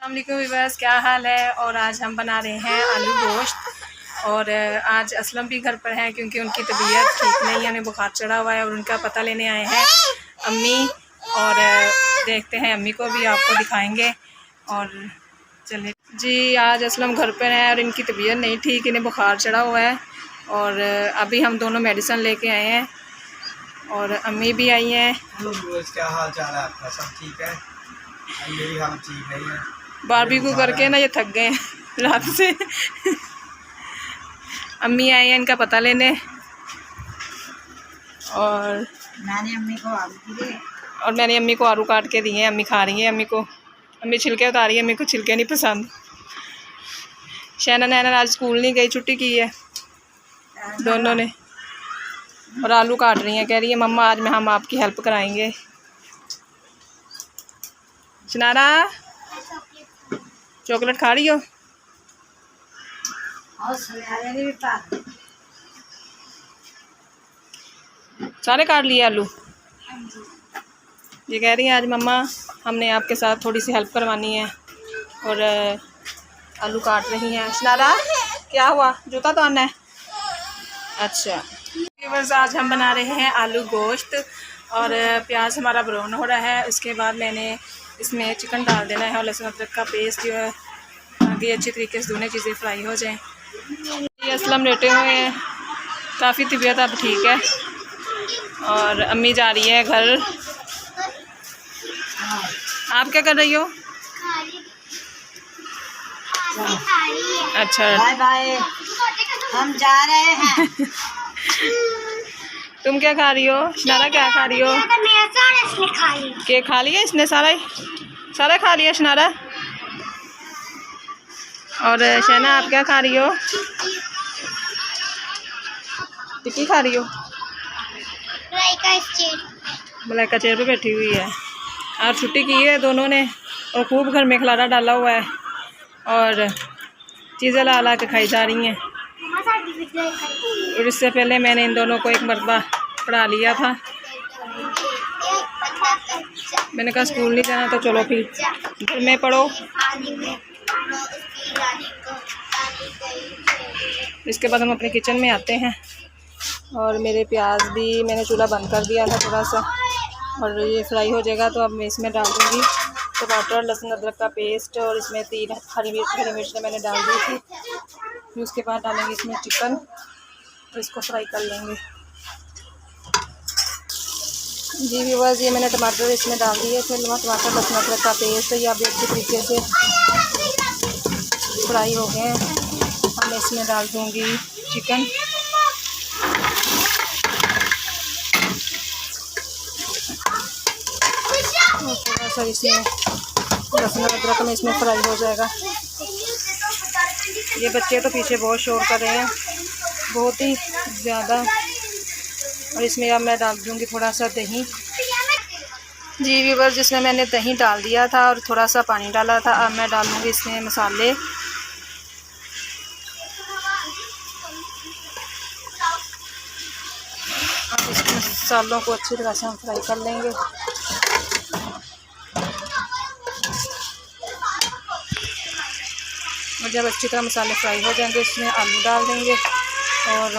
अस्सलाम वालेकुम व्यूअर्स, क्या हाल है। और आज हम बना रहे हैं आलू गोश्त। और आज असलम भी घर पर हैं क्योंकि उनकी तबीयत ठीक नहीं है, उन्हें बुखार चढ़ा हुआ है और उनका पता लेने आए हैं अम्मी। और देखते हैं, अम्मी को भी आपको दिखाएंगे। और चलिए जी, आज असलम घर पर हैं और इनकी तबीयत नहीं ठीक, इन्हें बुखार चढ़ा हुआ है। और अभी हम दोनों मेडिसिन लेके आए हैं और अम्मी भी आई हैं। क्या हाल चाल है आपका? सब ठीक है? मेरी हालत ठीक नहीं है। बारबेक्यू करके ना ये थक गए रात से। अम्मी आई हैं इनका पता लेने। और मैंने अम्मी को आलू काट के दिए हैं, अम्मी खा रही हैं। अम्मी छिलके उतारी है, अम्मी को छिलके नहीं पसंद। शैना नैना आज स्कूल नहीं गई, छुट्टी की है दोनों ने। और आलू काट रही हैं, कह रही है मम्मा आज हम आपकी हेल्प कराएंगे। शनारा चॉकलेट खा रही हो? सारे काट लिए आलू। ये कह रही है आज मम्मा हमने आपके साथ थोड़ी सी हेल्प करवानी है और आलू काट रही हैं। शनारा क्या हुआ, जूता तो आना है? अच्छा बस, आज हम बना रहे हैं आलू गोश्त। और प्याज हमारा ब्राउन हो रहा है। उसके बाद मैंने इसमें चिकन डाल देना है और लहसुन अदरक का पेस्ट जो है, ताकि अच्छी तरीके से दोनों चीज़ें फ्राई हो जाएं। ये असलम लेटे हुए हैं, काफ़ी तबीयत अब ठीक है। और अम्मी जा रही है घर। आप क्या कर रही हो? अच्छा बाय बाय, हम जा रहे हैं। तुम क्या खा रही हो? शनारा क्या खा रही हो? केक खा लिया इसने, सारा खा लिया शनारा। और शैना आप क्या खा रही हो? टिक्की खा रही हो? मलाइका चेयर पे बैठी हुई है। और छुट्टी की है दोनों ने और खूब घर में खलारा डाला हुआ है और चीज़ें ला ला के खाई जा रही हैं। और इससे पहले मैंने इन दोनों को एक मरतबा पढ़ा लिया था। मैंने कहा स्कूल नहीं जाना तो चलो फिर घर में पढ़ो। इसके बाद हम अपने किचन में आते हैं। और मेरे प्याज भी मैंने चूल्हा बंद कर दिया था थोड़ा सा, और ये फ्राई हो जाएगा तो अब मैं इसमें डाल दूँगी टमाटर, लहसुन अदरक का पेस्ट। और इसमें 3 हरी मिर्च मैंने डाल दी थी। फिर उसके बाद डालेंगे इसमें चिकन और इसको फ्राई कर लेंगे। जी व्यूअर्स, ये मैंने टमाटर इसमें डाल दिए। इसमें टमाटर, लहसुन अदरक का पेस्ट या भी अच्छी तरीके से फ्राई हो गए हैं। अब मैं इसमें डाल दूँगी चिकन। और थोड़ा सा इसमें लहसुन अदरक में इसमें फ्राई हो जाएगा। ये बच्चे तो पीछे बहुत शोर कर रहे हैं, बहुत ही ज़्यादा। और इसमें अब मैं डाल दूँगी थोड़ा सा दही। जी व्यूअर्स, जिसमें मैंने दही डाल दिया था और थोड़ा सा पानी डाला था। अब मैं डालूँगी इसमें मसाले। अब इस मसालों को अच्छी तरह से हम फ्राई कर लेंगे। और जब अच्छी तरह मसाले फ्राई हो जाएंगे इसमें आलू डाल देंगे और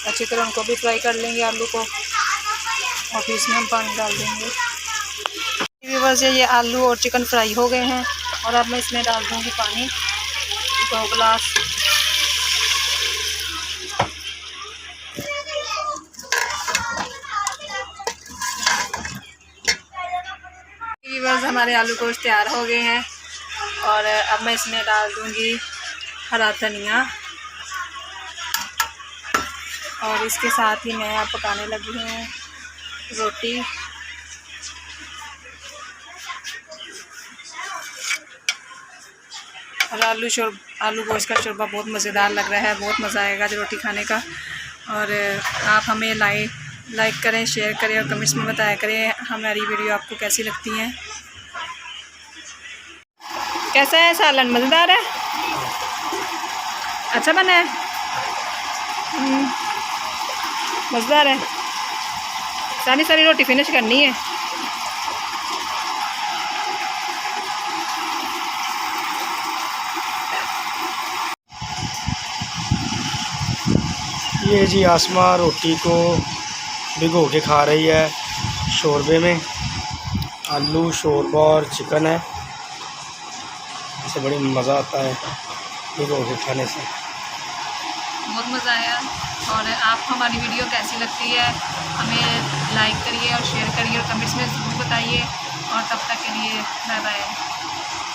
अच्छी तरह उनको भी फ्राई कर लेंगे आलू को। और फिर इसमें हम पानी डाल देंगे। व्यूअर्स, ये आलू और चिकन फ्राई हो गए हैं और अब मैं इसमें डाल दूँगी पानी 2 गिलास। व्यूअर्स, हमारे आलू गोश्त तैयार हो गए हैं और अब मैं इसमें डाल दूँगी हरा धनिया। और इसके साथ ही मैं अब पकाने लगी हूँ रोटी। और आलू गोश्त का शोरबा बहुत मज़ेदार लग रहा है, बहुत मज़ा आएगा जो रोटी खाने का। और आप हमें लाइक करें, शेयर करें और कमेंट्स में बताया करें हमारी वीडियो आपको कैसी लगती हैं। कैसा है सालन? मज़ेदार है? अच्छा बना है? मज़ेदार है। सारी रोटी फिनिश करनी है। ये जी आसमा रोटी को भिगो के खा रही है शोरबे में। आलू शोरबा और चिकन है, इससे बड़ी मज़ा आता है भिगो के खाने से। बहुत मज़ा आया। और आपको हमारी वीडियो कैसी लगती है हमें लाइक करिए और शेयर करिए और कमेंट्स में ज़रूर बताइए। और तब तक के लिए बाय बाय।